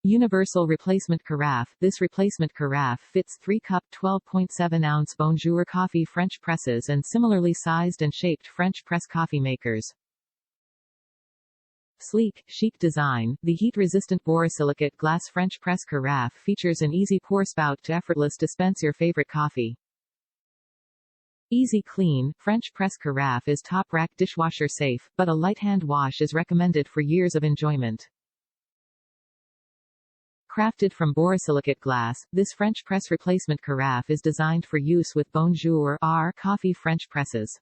Universal replacement carafe. This replacement carafe fits 3-cup 12.7-ounce BonJour Coffee French presses and similarly sized and shaped French press coffee makers. Sleek, chic design. The heat-resistant borosilicate glass French press carafe features an easy pour spout to effortless dispense your favorite coffee. Easy clean. French press carafe is top-rack dishwasher safe, but a light hand wash is recommended for years of enjoyment. Crafted from borosilicate glass, this French press replacement carafe is designed for use with BonJour Coffee French presses.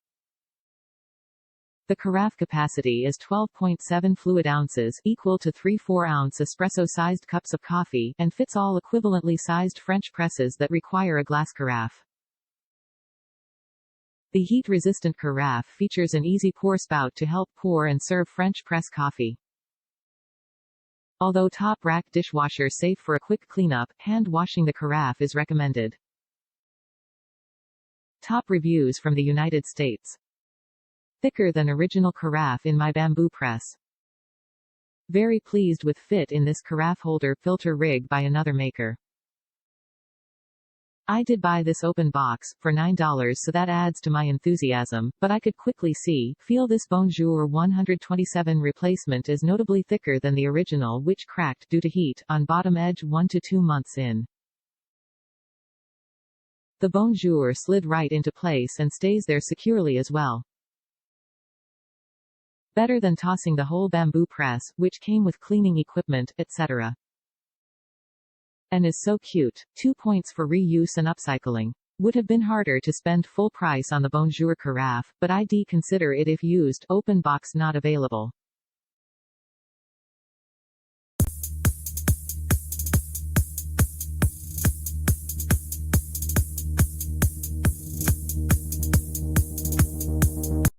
The carafe capacity is 12.7 fluid ounces, equal to 3 4-ounce espresso-sized cups of coffee, and fits all equivalently sized French presses that require a glass carafe. The heat-resistant carafe features an easy pour spout to help pour and serve French press coffee. Although top-rack dishwasher safe for a quick cleanup, hand-washing the carafe is recommended. Top reviews from the United States. Thicker than original carafe in my bamboo press. Very pleased with fit in this carafe holder filter rig by another maker. I did buy this open box, for $9, so that adds to my enthusiasm, but I could quickly feel this BonJour 127 replacement is notably thicker than the original, which cracked due to heat on bottom edge 1 to 2 months in. The BonJour slid right into place and stays there securely as well. Better than tossing the whole bamboo press, which came with cleaning equipment, etc. And is so cute. 2 points for reuse and upcycling. Would have been harder to spend full price on the BonJour carafe, but I'd consider it if used. Open box not available.